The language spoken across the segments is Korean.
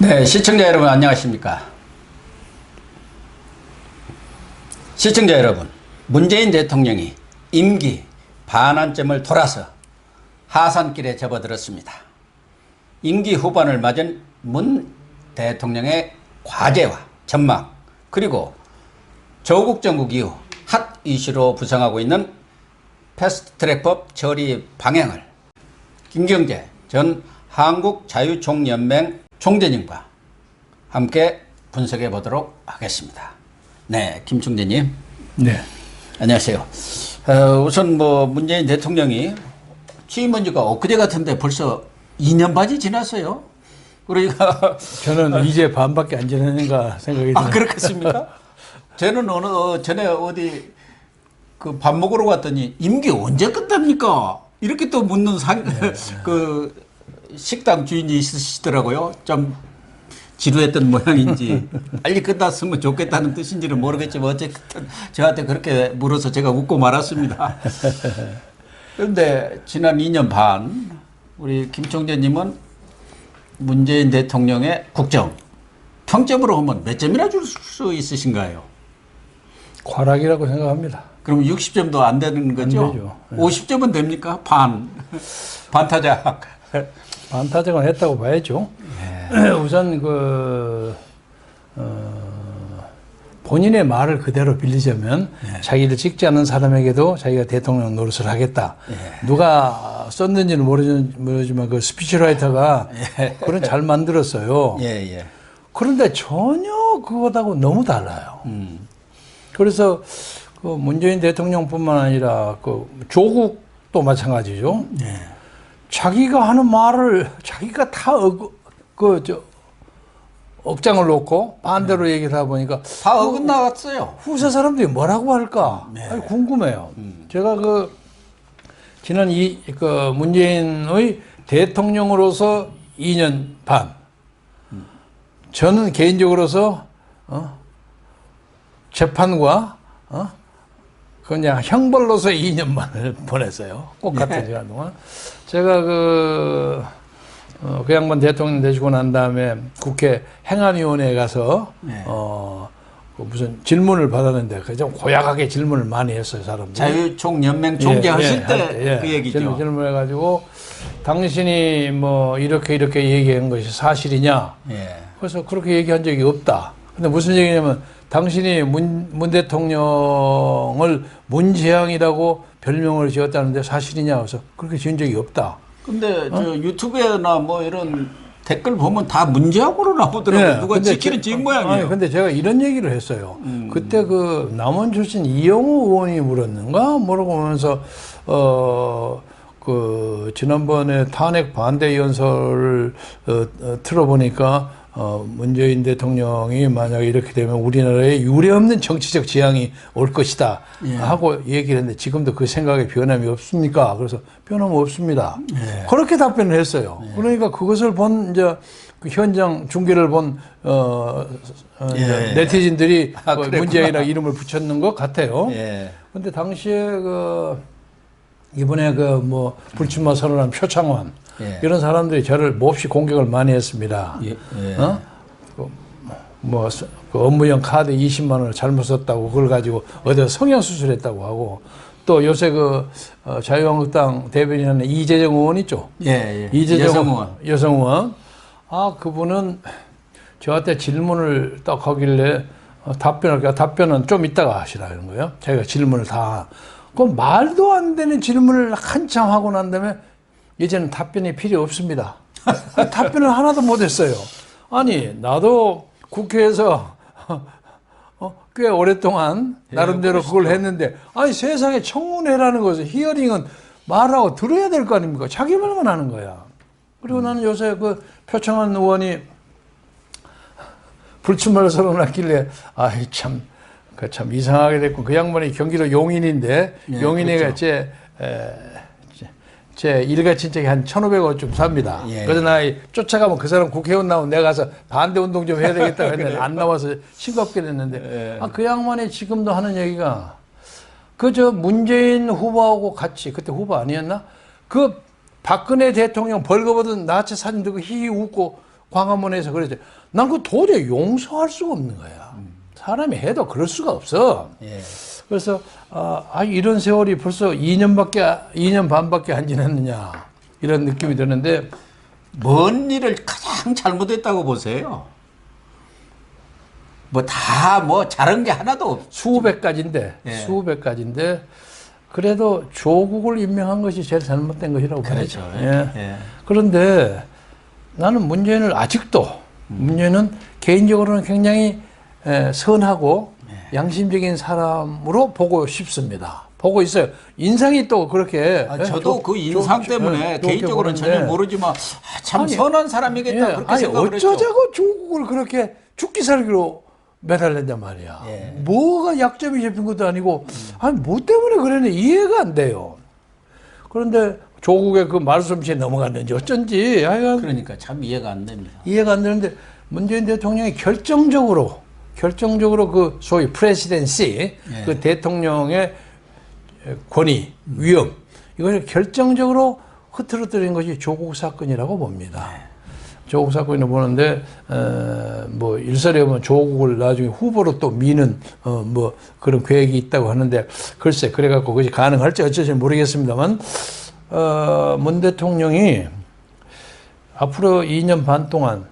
네, 시청자 여러분 안녕하십니까? 시청자 여러분, 문재인 대통령이 임기 반환점을 돌아서 하산길에 접어들었습니다. 임기 후반을 맞은 문 대통령의 과제와 전망, 그리고 조국 정국 이후 핫 이슈로 부상하고 있는 패스트트랙법 처리 방향을 김경재 전 한국자유총연맹 총재님과 함께 분석해 보도록 하겠습니다. 네, 김 총재님. 네. 안녕하세요. 우선 문재인 대통령이 취임한 지가 엊그제 같은데 벌써 2년 반이 지났어요. 그러니까 저는 이제 반밖에 안 지났는가 생각이 드네요. 그렇겠습니까? 저는 전에 어디 그 밥 먹으러 갔더니 임기 언제 끝납니까? 이렇게 또 묻는 그 식당 주인이 있으시더라고요. 좀 지루했던 모양인지 빨리 끝났으면 좋겠다는 뜻인지는 모르겠지만 어쨌든 저한테 그렇게 물어서 제가 웃고 말았습니다. 그런데 지난 2년 반 우리 김 총재님은 문재인 대통령의 국정 평점으로 하면 몇 점이나 줄 수 있으신가요? 과락이라고 생각합니다. 그럼 60점도 안 되는 거죠? 안 되죠. 네. 50점은 됩니까? 반타작. 반타작은 했다고 봐야죠. 네. 우선 본인의 말을 그대로 빌리자면 네. 자기를 찍지 않는 사람에게도 자기가 대통령 노릇을 하겠다. 네. 누가 썼는지는 모르지만 그 스피치라이터가 그런 잘 만들었어요. 예. 그런데 전혀 그것하고 너무 달라요. 그래서 그 문재인 대통령뿐만 아니라 그 조국도 마찬가지죠. 네. 자기가 하는 말을 자기가 다 억장을 놓고 반대로 얘기를 하다 보니까 다 어긋나갔어요. 후세 사람들이 뭐라고 할까? 네. 아니, 궁금해요. 제가 지난 문재인의 대통령으로서 2년 반, 저는 개인적으로서 재판과 그냥 형벌로서 2년 반을 보냈어요. 꼭 같은 시간 동안. 제가 그 양반 대통령 되시고 난 다음에 국회 행안위원회에 가서 무슨 질문을 받았는데 좀 고약하게 질문을 많이 했어요, 사람들이. 자유총연맹 총재 하실 때 그 얘기죠. 질문해가지고 당신이 뭐 이렇게 얘기한 것이 사실이냐? 예. 그래서 그렇게 얘기한 적이 없다. 근데 무슨 얘기냐면 당신이 문 대통령을 문재앙이라고 별명을 지었다는데 사실이냐? 그래서 그렇게 지은 적이 없다. 근데 저 유튜브나 뭐 이런 댓글 보면 다 문제하고로 나오더라고요. 네, 누가 지키는 지은 모양이에요. 아니, 근데 제가 이런 얘기를 했어요. 그때 그 남원 출신 이영우 의원이 물었는가? 물어보면서 지난번에 탄핵 반대 연설을 틀어보니까 문재인 대통령이 만약에 이렇게 되면 우리나라에 유례없는 정치적 지향이 올 것이다 하고 얘기를 했는데 지금도 그 생각에 변함이 없습니까? 그래서 변함 없습니다. 그렇게 답변을 했어요. 그러니까 그것을 본 이제 그 현장 중계를 본 네티즌들이 문재인이라 이름을 붙였는 것 같아요. 그런데 당시에 이번에 불출마 선언한 표창원 이런 사람들이 저를 몹시 공격을 많이 했습니다. 업무용 카드 20만 원을 잘못 썼다고 그걸 가지고 어디서 성형수술했다고 하고 또 요새 자유한국당 대변인하는 이재정 의원 있죠? 이재정 여성 의원. 그분은 저한테 질문을 딱 하길래 답변은 좀 이따가 하시라는 거예요. 자기가 질문을 다. 그 말도 안 되는 질문을 한참 하고 난 다음에 이제는 답변이 필요 없습니다. 답변을 하나도 못했어요. 아니 나도 국회에서 꽤 오랫동안 나름대로 그걸 했는데 아니 세상에 청문회라는 것은 히어링은 말하고 들어야 될 거 아닙니까? 자기 말만 하는 거야. 그리고 나는 요새 표창원 의원이 불출마를 선언했길래 참 이상하게 됐고 그 양반이 경기도 용인인데 용인에가 그렇죠. 제 일가 친척이 한 1,500원쯤 삽니다. 그래서 나 쫓아가면 그 사람 국회의원 나오면 내가 가서 반대 운동 좀 해야 되겠다고 했는데 안 나와서 싱겁게 됐는데 그 양반이 지금도 하는 얘기가 문재인 후보하고 같이 그때 후보 아니었나? 박근혜 대통령 벌거벗은 나체 사진 들고 히히 웃고 광화문에서 그랬죠. 난 그거 도저히 용서할 수가 없는 거야. 사람이 해도 그럴 수가 없어. 예. 그래서 이런 세월이 벌써 2년 반밖에 안 지났느냐 이런 느낌이 드는데 뭔 일을 가장 잘못했다고 보세요? 뭐 다 뭐 잘한 게 하나도 없. 수백 가지인데 예. 수백 가지인데 그래도 조국을 임명한 것이 제일 잘못된 것이라고 그렇죠. 봐야죠. 예. 예. 그런데 나는 문재인을 아직도 문재인은 개인적으로는 굉장히 선하고 양심적인 사람으로 보고 싶습니다. 보고 있어요. 인상이 또 그렇게. 저도 그 인상 때문에 개인적으로는 전혀 모르지만 참 선한 사람이겠다 그렇게 생각을 했죠. 어쩌자고 조국을 그렇게 죽기 살기로 매달렸단 말이야. 예. 뭐가 약점이 잡힌 것도 아니고 뭐 때문에 그랬는지 이해가 안 돼요. 그런데 조국의 그 말솜씨에 넘어갔는지 어쩐지 하여간 그러니까 참 이해가 안 됩니다. 이해가 안 되는데 문재인 대통령이 결정적으로 그 소위 프레시덴시 그 대통령의 권위, 위엄 이걸 결정적으로 흐트러뜨린 것이 조국 사건이라고 봅니다. 조국 사건이라고 보는데 뭐 일설에 보면 조국을 나중에 후보로 또 미는 뭐 그런 계획이 있다고 하는데 글쎄 그래갖고 그것이 가능할지 어쩔지 모르겠습니다만 문 대통령이 앞으로 2년 반 동안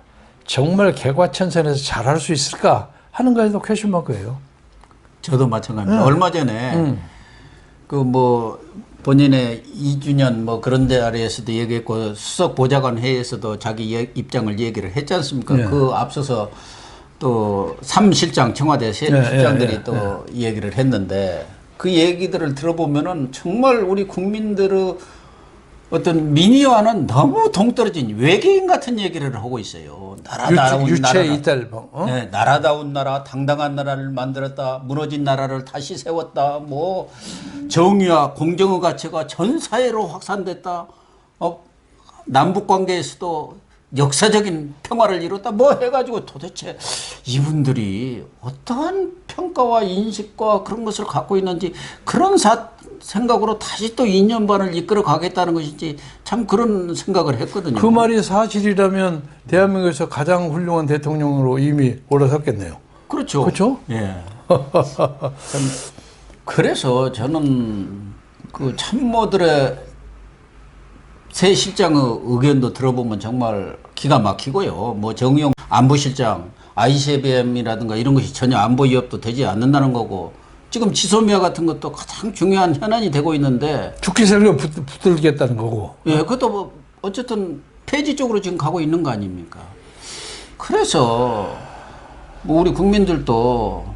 정말 개과천선해서 잘할 수 있을까 하는 거에도 퀘스천 마크예요. 저도 마찬가지입니다. 얼마 전에 그 뭐 본인의 2주년 뭐 그런 자리에서도 얘기했고 수석 보좌관 회의에서도 자기 입장을 얘기를 했지 않습니까? 그 앞서서 또 3실장 청와대 실장들이 또 얘기를 했는데 그 얘기들을 들어보면은 정말 우리 국민들의 어떤 민의와는 너무 동떨어진 외계인 같은 얘기를 하고 있어요. 유체 이탈 네, 나라다운 나라, 당당한 나라를 만들었다. 무너진 나라를 다시 세웠다. 뭐 정의와 공정의 가치가 전 사회로 확산됐다. 남북 관계에서도 역사적인 평화를 이뤘다. 뭐 해가지고 도대체 이분들이 어떠한 평가와 인식과 그런 것을 갖고 있는지 그런 생각으로 다시 또 2년 반을 이끌어 가겠다는 것인지 참 그런 생각을 했거든요. 그 말이 사실이라면 대한민국에서 가장 훌륭한 대통령으로 이미 올라섰겠네요. 그렇죠. 그렇죠? 예. 그래서 저는 그 참모들의 새 실장의 의견도 들어보면 정말 기가 막히고요. 뭐 정의용 안보실장, ICBM이라든가 이런 것이 전혀 안보 위협도 되지 않는다는 거고 지금 지소미아 같은 것도 가장 중요한 현안이 되고 있는데 죽기 살기로 붙들겠다는 거고. 예, 그것도 뭐 어쨌든 폐지 쪽으로 지금 가고 있는 거 아닙니까? 그래서 뭐 우리 국민들도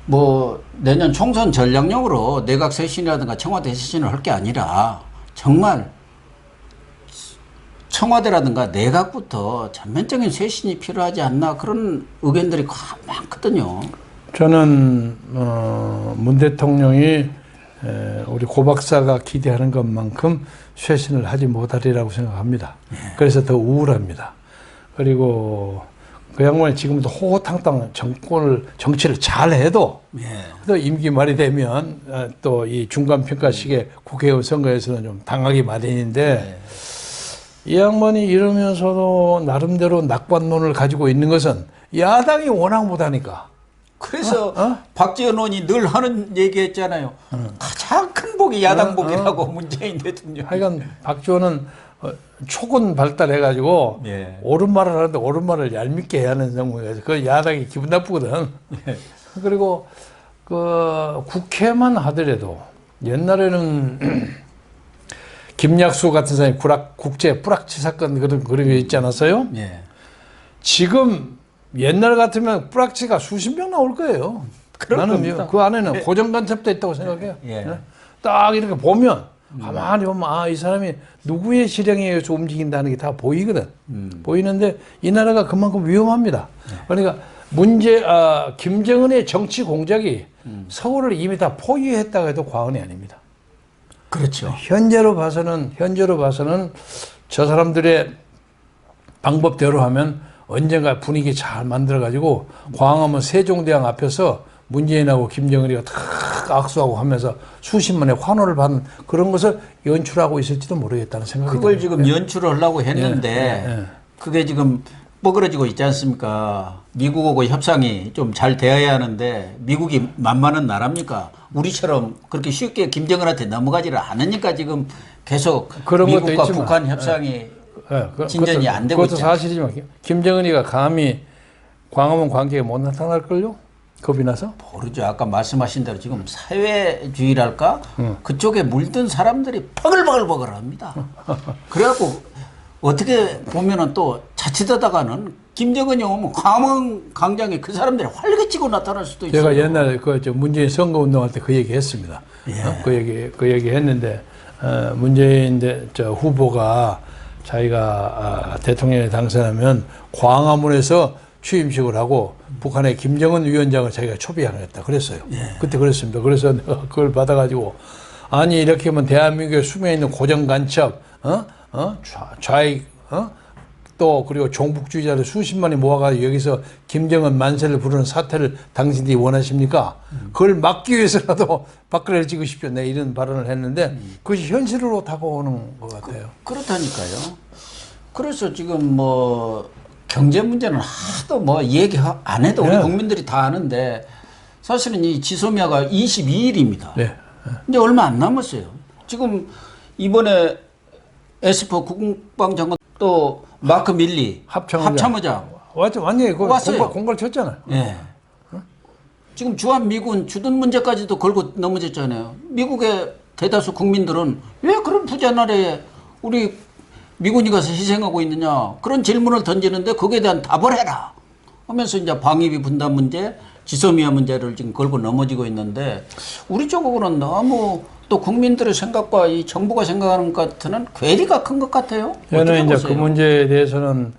뭐 내년 총선 전략용으로 내각 쇄신이라든가 청와대 쇄신을 할 게 아니라 정말 청와대라든가 내각부터 전면적인 쇄신이 필요하지 않나 그런 의견들이 많거든요. 저는 문 대통령이 우리 고 박사가 기대하는 것만큼 쇄신을 하지 못하리라고 생각합니다. 그래서 더 우울합니다. 그리고 그 양반이 지금도 호호탕탕 정치를 잘해도 또 임기 말이 되면 또 이 중간평가식의 국회의원 선거에서는 좀 당하기 마련인데 이 양반이 이러면서도 나름대로 낙관론을 가지고 있는 것은 야당이 워낙 못하니까. 그래서 박지원 의원이 늘 하는 얘기했잖아요. 가장 큰 복이 야당 복이라고 문재인 대통령. 하여간 박지원은 초군 발달해가지고 옳은 말을 하는데 옳은 말을 얄밉게 해야 하는 정도에서 그 야당이 기분 나쁘거든. 그리고 그 국회만 하더라도 옛날에는 김약수 같은 사람이 국제 뿌락치 사건 그런 게 있지 않았어요? 지금 옛날 같으면 뿌락치가 수십 명 나올 거예요. 나는 겁니다. 그 안에는 고정간첩도 있다고 생각해요. 딱 이렇게 보면 가만히 보면 이 사람이 누구의 실행에 의해서 움직인다는 게 다 보이거든. 보이는데 이 나라가 그만큼 위험합니다. 그러니까 김정은의 정치 공작이 서울을 이미 다 포위했다고 해도 과언이 아닙니다. 그렇죠. 현재로 봐서는 저 사람들의 방법대로 하면 언젠가 분위기 잘 만들어가지고 광화문 세종대왕 앞에서 문재인하고 김정은이가 탁 악수하고 하면서 수십만의 환호를 받는 그런 것을 연출하고 있을지도 모르겠다는 생각이 그걸 듭니다. 지금 연출을 하려고 했는데 그게 지금 뻐그러지고 있지 않습니까? 미국하고 협상이 좀 잘 되어야 하는데 미국이 만만한 나라입니까? 우리처럼 그렇게 쉽게 김정은한테 넘어가지를 않으니까 지금 계속 그런 것도 미국과 있지만, 북한 협상이 진전이 안 되고 그것도 있잖아요. 사실이지만 김정은이가 감히 광화문 광장에 못 나타날걸요? 겁이 나서? 모르죠. 아까 말씀하신 대로 지금 사회주의랄까? 그쪽에 물든 사람들이 버글버글버글합니다. 그래갖고 어떻게 보면은 또 자칫하다가는 김정은이 오면 광화문 광장에 그 사람들이 활개치고 나타날 수도 있어요. 제가 옛날에 그 문재인 선거 운동할 때 그 얘기 했습니다. 예. 그 얘기 했는데 문재인 후보가 자기가 대통령에 당선하면 광화문에서 취임식을 하고 북한의 김정은 위원장을 자기가 초빙하겠다 그랬어요. 예. 그때 그랬습니다. 그래서 내가 그걸 받아가지고 아니 이렇게 하면 대한민국에 수명에 있는 고정간첩, 좌익, 또 그리고 종북주의자를 수십만이 모아가지고 여기서 김정은 만세를 부르는 사태를 당신들이 원하십니까? 그걸 막기 위해서라도 박근혜를 찍으십시오. 내 이런 발언을 했는데 그것이 현실로 다가오는 것 같아요. 그렇다니까요. 그래서 지금 뭐 경제 문제는 하도 뭐 얘기 안 해도 우리 국민들이 다 아는데 사실은 이 지소미아가 22일입니다. 네. 이제 얼마 안 남았어요. 지금 이번에 에스퍼 국방장관 또 마크 밀리 합참의장 완전히 왔어요. 공갈 쳤잖아요. 예. 지금 주한 미군 주둔 문제까지도 걸고 넘어졌잖아요. 미국의 대다수 국민들은 왜 그런 부자 나라에 우리 미군이 가서 희생하고 있느냐 그런 질문을 던지는데 거기에 대한 답을 해라 하면서 이제 방위비 분담 문제, 지소미아 문제를 지금 걸고 넘어지고 있는데 우리 쪽으로는 너무 또 국민들의 생각과 이 정부가 생각하는 것 같은 괴리가 큰 것 같아요. 저는 이제 그 문제에 대해서는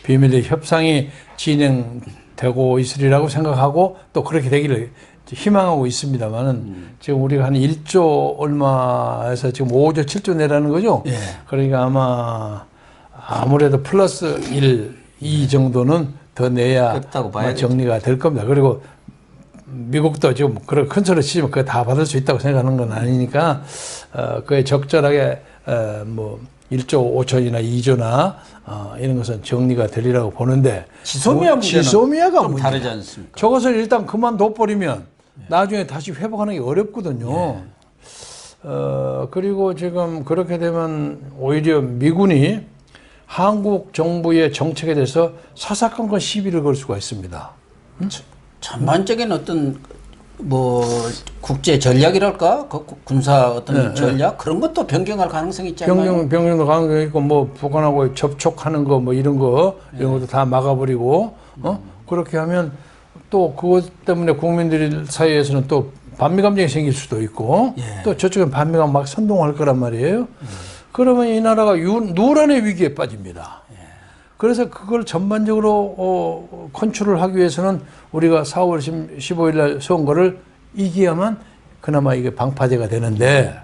비밀리 협상이 진행되고 있으리라고 생각하고 또 그렇게 되기를 희망하고 있습니다만은 지금 우리가 한 1조 얼마에서 지금 5조 7조 내라는 거죠. 예. 그러니까 아무래도 플러스 1, 2 정도는 더 내야 정리가 될 겁니다. 그리고 미국도 지금 그런 큰 소리 치지만 그거 다 받을 수 있다고 생각하는 건 아니니까 그에 적절하게 뭐 1조 5천이나 2조나 이런 것은 정리가 되리라고 보는데 지소미아가 좀 다르지 않습니까? 저것을 일단 그만둬버리면 나중에 다시 회복하는 게 어렵거든요. 그리고 지금 그렇게 되면 오히려 미군이 한국 정부의 정책에 대해서 사사건건 시비를 걸 수가 있습니다. 전반적인 어떤 뭐 국제 전략이랄까 군사 어떤 전략 그런 것도 변경할 가능성이 있지 않나요? 변경도 가능성이 있고 뭐 북한하고 접촉하는 거 뭐 이런 것도 다 막아버리고 그렇게 하면 또 그것 때문에 국민들 사이에서는 또 반미 감정이 생길 수도 있고 또 저쪽에 반미가 막 선동할 거란 말이에요. 그러면 이 나라가 노란의 위기에 빠집니다. 그래서 그걸 전반적으로 컨트롤 하기 위해서는 우리가 4월 15일 날 선거를 이겨야만 그나마 이게 방파제가 되는데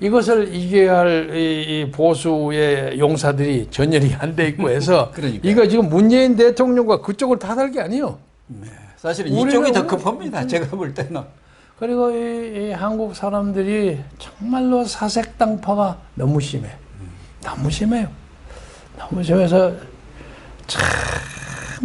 이것을 이겨야 할 이 보수의 용사들이 전열이 안 돼 있고 해서 이거 지금 문재인 대통령과 그쪽을 탓할 게 아니에요. 네. 사실은 이쪽이 더 급합니다. 제가 볼 때는. 그리고 이 한국 사람들이 정말로 사색당파가 너무 심해. 너무 심해요. 너무 심해서 참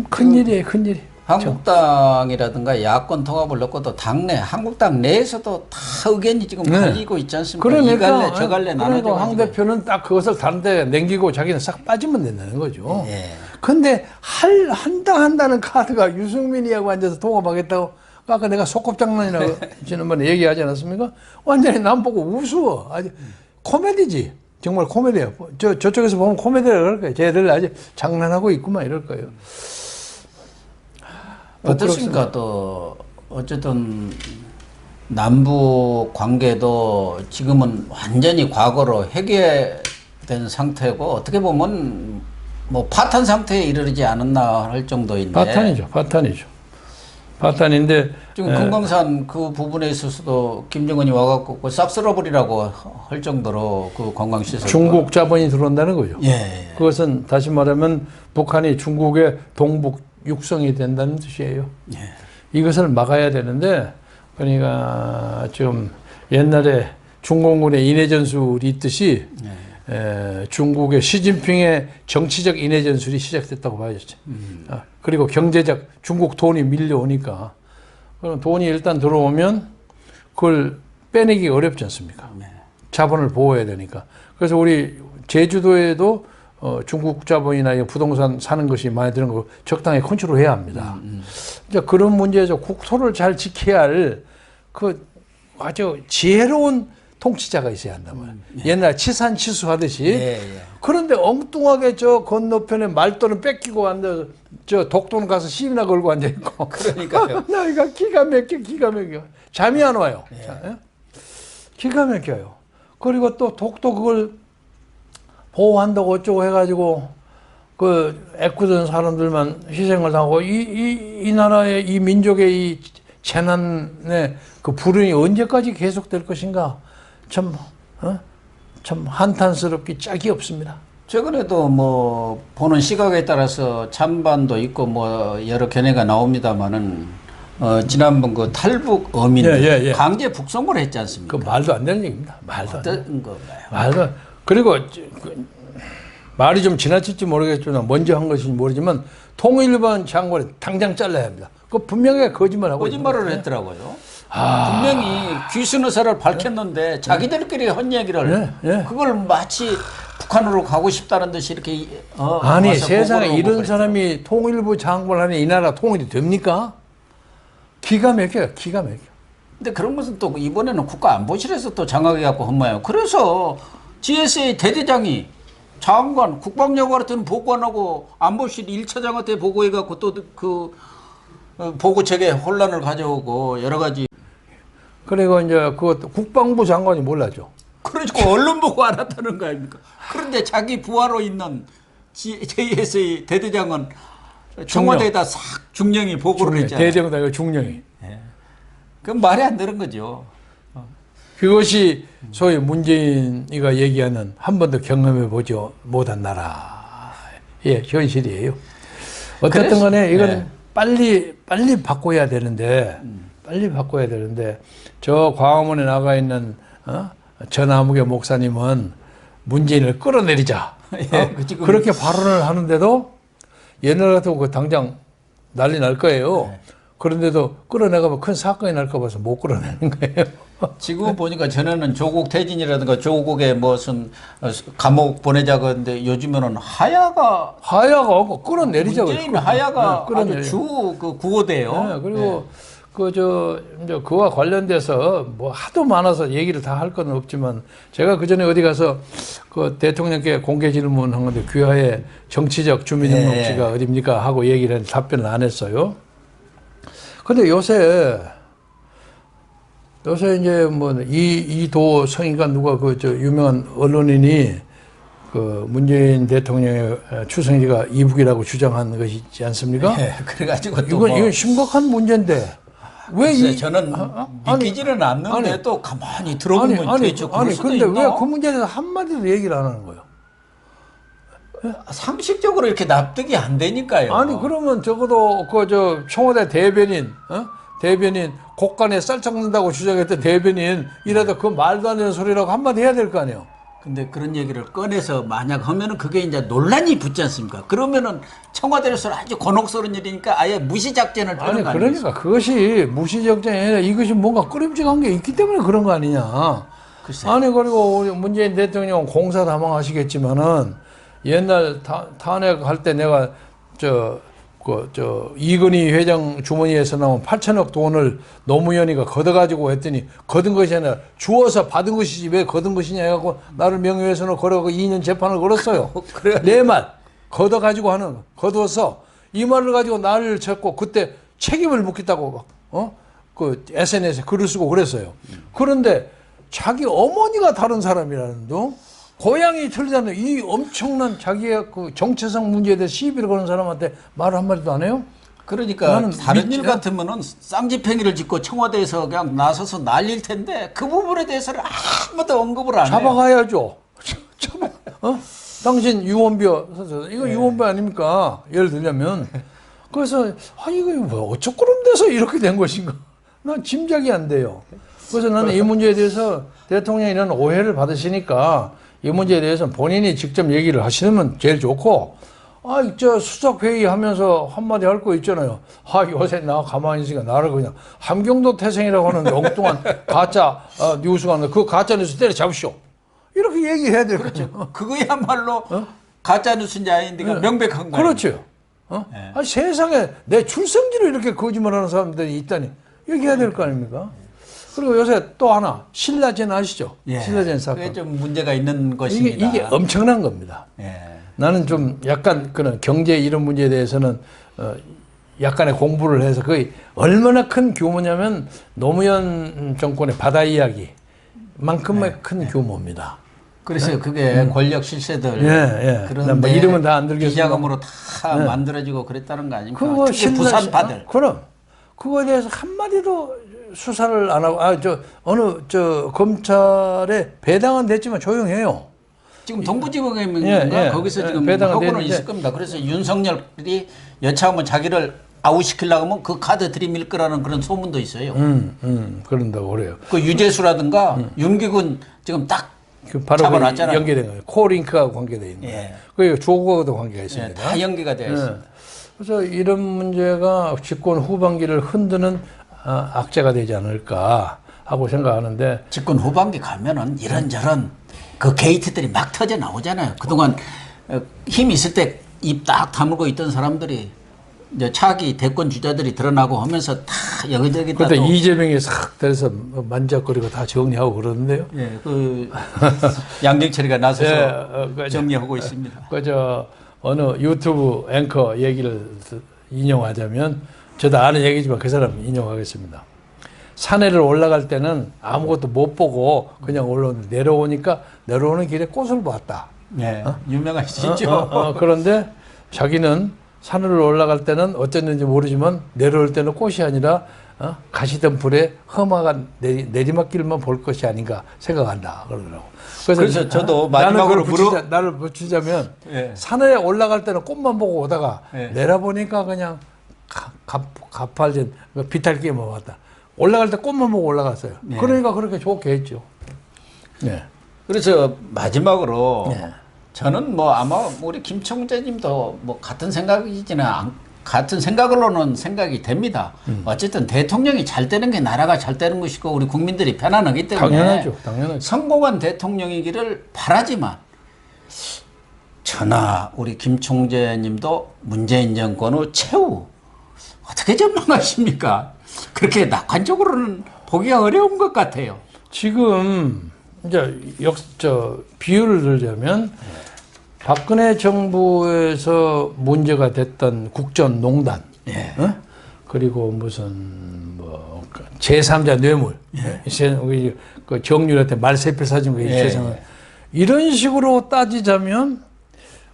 큰일이에요. 큰일이. 한국당이라든가 야권 통합을 놓고도 당내 한국당 내에서도 다 의견이 지금 갈리고 있지 않습니까? 그러니까, 이 갈래 저 갈래 나눠져 황 대표는 딱 그것을 다른 데 남기고 자기는 싹 빠지면 된다는 거죠. 예. 근데 한다는 카드가 유승민이하고 앉아서 통합하겠다고 아까 내가 속꿉장난이라고 지난번에 얘기하지 않았습니까? 완전히 남 보고 우스워. 아주 코미디지. 정말 코미디예요. 저쪽에서 보면 코미디라고 그럴 거예요. 쟤들 아주 장난하고 있구만 이럴 거예요. 어떻습니까? 또 어쨌든 남북 관계도 지금은 완전히 과거로 해결된 상태고 어떻게 보면 뭐 파탄 상태에 이르지 않았나 할 정도인데 파탄인데 지금 금강산 그 부분에 있어서도 김정은이 와갖고 싹 쓸어버리라고 할 정도로 그 관광시설 중국 자본이 들어온다는 거죠. 예. 그것은 다시 말하면 북한이 중국의 동북 육성이 된다는 뜻이에요. 예. 이것을 막아야 되는데 그러니까 지금 옛날에 중공군의 인해전술이 있듯이 중국의 시진핑의 정치적 인해 전술이 시작됐다고 봐야죠. 그리고 경제적 중국 돈이 밀려오니까 그럼 돈이 일단 들어오면 그걸 빼내기 어렵지 않습니까? 자본을 보호해야 되니까. 그래서 우리 제주도에도 중국 자본이나 부동산 사는 것이 많이 드는 거 적당히 컨트롤해야 합니다. 이제 그런 문제에서 국토를 잘 지켜야 할 그 아주 지혜로운 통치자가 있어야 한단 말이에요. 옛날 치산치수 하듯이. 그런데 엉뚱하게 저 건너편에 말돈을 뺏기고 앉아 저 독도는 가서 시비나 걸고 앉아 있고. 그러니까요. 나이가 기가 막혀. 잠이 안 와요. 기가 막혀요. 그리고 또 독도 그걸 보호한다고 어쩌고 해가지고 그 애꿎은 사람들만 희생을 하고 이 나라의 이 민족의 이 재난의 그 불운이 언제까지 계속될 것인가 참 한탄스럽기 짝이 없습니다. 최근에도 뭐 보는 시각에 따라서 찬반도 있고 뭐 여러 견해가 나옵니다만은 지난번 그 탈북 어민들 강제 북송을 했지 않습니까? 그 말도 안 되는 얘기입니다. 말도 안 되는 건가요? 그리고 말이 좀 지나칠지 모르겠지만 먼저 한 것인지 모르지만 통일반 장관이 당장 잘라야 합니다. 그 분명히 거짓말을 했더라고요. 분명히 귀순 의사를 밝혔는데 자기들끼리 한 얘기를 그걸 마치 북한으로 가고 싶다는 듯이 이렇게 아니 세상에 이런 사람이 통일부 장관을 하니 이 나라 통일이 됩니까? 기가 막혀요. 기가 막혀. 근데 그런 것은 또 이번에는 국가안보실에서 또 장악해 갖고 한 모양. 그래서 GSA 대대장이 장관, 국방여관한테는 보고 안 하고 안보실 1차장한테 보고해 갖고 또 그 보고책에 혼란을 가져오고 여러 가지. 그리고 이제 그 국방부 장관이 몰라죠. 그러니까 언론 보고 안 한다는 거 아닙니까? 그런데 자기 부하로 있는 JSA 대대장은 청와대에다 싹 중령이 보고를 했잖아요. 대대장도 중령이. 그건 말이 안 되는 거죠. 그것이 소위 문재인이가 얘기하는 한 번도 경험해 보지 못한 나라의 현실이에요. 어쨌든 간에 이건 빨리 바꿔야 되는데 저 광화문에 나가 있는 전아무개 목사님은 문재인을 끌어내리자 그렇게 발언을 하는데도 옛날 같으면 그 당장 난리 날 거예요. 그런데도 끌어내가면 큰 사건이 날까 봐서 못 끌어내는 거예요. 지금 보니까 전에는 조국 퇴진이라든가 조국에 무슨 감옥 보내자고 했는데 요즘에는 하야가 끌어내리자. 문재인 하야가 아주 주 그 구호대요. 그리고 이제 그와 관련돼서 뭐 하도 많아서 얘기를 다 할 건 없지만 제가 그 전에 어디 가서 그 대통령께 공개 질문한 건데 귀하의 정치적 주민등록지가 어딥니까 하고 얘기를 했는데 답변을 안 했어요. 근데 요새 이제 뭐 이도 성인가 누가 그 저 유명한 언론인이 그 문재인 대통령의 출생지가 이북이라고 주장한 것이 있지 않습니까? 그래가지고 이건 심각한 문제인데 왜 저는 믿기지는 않는데 또 가만히 들어보면 되죠. 근데 왜 그 문제에 대해서 한마디도 얘기를 안 하는 거예요? 상식적으로 이렇게 납득이 안 되니까요. 아니 그러면 적어도 그 청와대 대변인 곡간에 쌀 깎는다고 주장했던 대변인이라도 그 말도 안 되는 소리라고 한마디 해야 될 거 아니에요. 근데 그런 얘기를 꺼내서 만약 하면은 그게 이제 논란이 붙지 않습니까? 그러면은 청와대에서 아주 곤혹스러운 일이니까 아예 무시 작전을 펴는 거 아니에요? 그러니까 그것이 무시 작전이 아니라 이것이 뭔가 끄림직한 게 있기 때문에 그런 거 아니냐. 글쎄요. 아니 그리고 우리 문재인 대통령 공사다망하시겠지만은 옛날 탄핵할 때 내가 이건희 회장 주머니에서 나온 8천억 돈을 노무현이가 걷어가지고 했더니 걷은 것이 아니라 주어서 받은 것이지 왜 걷은 것이냐 해갖고 나를 명예훼손을 걸어가고 2년 재판을 걸었어요. 내 말 걷어가지고 걷어서 이 말을 가지고 나를 쳤고 그때 책임을 묻겠다고 그 SNS에 글을 쓰고 그랬어요. 그런데 자기 어머니가 다른 사람이라는 둥 고향이 틀리잖아요. 이 엄청난 자기의 그 정체성 문제에 대해 시비를 거는 사람한테 말을 한마디도 안 해요? 그러니까 다른 일 같으면은 쌍집행위를 짓고 청와대에서 그냥 나서서 날릴 텐데 그 부분에 대해서는 아무도 언급을 안 해요. 잡아가야죠. 당신 유언비어 이거 유언비어 아닙니까? 예를 들자면 그래서 이거 뭐 어쩌고 그럼 돼서 이렇게 된 것인가? 난 짐작이 안 돼요. 그래서 나는 이 문제에 대해서 대통령이 이런 오해를 받으시니까 이 문제에 대해서는 본인이 직접 얘기를 하시면 제일 좋고, 저 수석회의 하면서 한마디 할 거 있잖아요. 요새 나 가만히 있으니까 나를 그냥 함경도 태생이라고 하는 엉뚱한 가짜 뉴스가 하는데 그 가짜 뉴스 때려잡으시오. 이렇게 얘기해야 될 거죠. 그렇죠. 그거야말로 가짜 뉴스인지 아닌지가 명백한 거예요. 그렇죠. 네. 세상에 내 출생지로 이렇게 거짓말하는 사람들이 있다니 얘기해야 될 거 아닙니까? 그리고 요새 또 하나 신라젠 아시죠? 예. 신라젠 사건. 그게 좀 문제가 있는 것입니다. 이게 엄청난 겁니다. 예. 나는 좀 약간 그런 경제 이런 문제에 대해서는 약간의 공부를 해서 그게 얼마나 큰 규모냐면 노무현 정권의 바다 이야기만큼의 큰 규모입니다. 그래서 그게 권력 실세들 그런 뭐 이름은 다 안 들겠습니다. 비자금으로 다 만들어지고 그랬다는 거 아닙니까? 그거 특히 부산파들. 그럼 그거에 대해서 한 마디도 수사를 안 하고 어느 검찰에 배당은 됐지만 조용해요. 지금 동부지검인가 거기서 지금 하고는 있을 겁니다. 그래서 윤석열이 여차하면 자기를 아웃시키려고 하면 그 카드 들이밀 거라는 그런 소문도 있어요. 그런다고 그래요. 그 유재수라든가 윤기군 지금 딱 바로 잡아놨잖아요. 연계된 거예요. 코링크하고 관계되어 있는 거예요. 그리고 조국하고도 관계가 있습니다. 다 연계가 되어 있습니다. 그래서 이런 문제가 집권 후반기를 흔드는 악재가 되지 않을까 하고 생각하는데, 집권 후반기 가면은 이런저런 그 게이트들이 막 터져 나오잖아요. 그동안 힘 있을 때 입 딱 다물고 있던 사람들이 이제 차기 대권 주자들이 드러나고 하면서 다 여기저기 다. 그때 이재명이 싹 돼서 만작거리고 다 정리하고 그러는데요. 예, 그 양정철이가 나서서 정리하고 있습니다. 어느 유튜브 앵커 얘기를 인용하자면, 저도 아는 얘기지만 그 사람 인용하겠습니다. 산에를 올라갈 때는 아무것도 못 보고 그냥 올라오는데 내려오는 길에 꽃을 보았다. 네, 유명하시죠. 그런데 자기는 산을 올라갈 때는 어쨌는지 모르지만 내려올 때는 꽃이 아니라 가시던 불에 험악한 내리막길만 볼 것이 아닌가 생각한다 그러더라고. 그래서 저도 마지막으로 나를 붙이자면 산에 올라갈 때는 꽃만 보고 오다가 내려보니까 그냥 가팔진 비탈기만 왔다. 올라갈 때 꽃만 보고 올라갔어요. 그러니까 그렇게 좋게 했죠. 네. 그래서 마지막으로 저는 뭐 아마 우리 김총재님도 뭐 같은 생각이지는 같은 생각으로는 생각이 됩니다. 어쨌든 대통령이 잘 되는 게 나라가 잘 되는 것이고 우리 국민들이 편안하기 때문에 당연하죠. 성공한 대통령이기를 바라지만 저나 우리 김총재님도 문재인 정권 후 최후 어떻게 전망하십니까? 그렇게 낙관적으로는 보기가 어려운 것 같아요. 지금 이제 비유를 들자면 박근혜 정부에서 문제가 됐던 국정농단, 그리고 무슨 뭐 제3자 뇌물, 그 정유한테 말세필 사준 거 이런 식으로 따지자면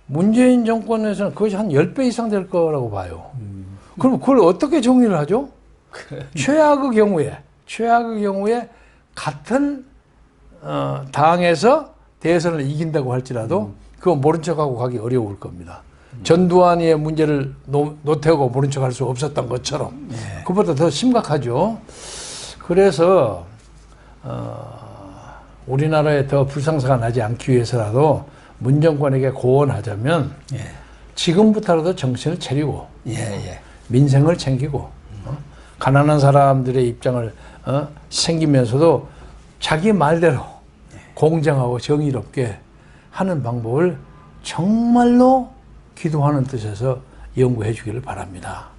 문재인 정권에서는 그것이 한 10배 이상 될 거라고 봐요. 그럼 그걸 어떻게 정리를 하죠? 최악의 경우에 같은 당에서 대선을 이긴다고 할지라도 그거 모른 척하고 가기 어려울 겁니다. 전두환의 문제를 노태우가 모른 척할 수 없었던 것처럼 그보다 더 심각하죠. 그래서 우리나라에 더 불상사가 나지 않기 위해서라도 문 정권에게 고언하자면 지금부터라도 정신을 차리고 민생을 챙기고 가난한 사람들의 입장을 챙기면서도 자기 말대로 공정하고 정의롭게 하는 방법을 정말로 기도하는 뜻에서 연구해 주기를 바랍니다.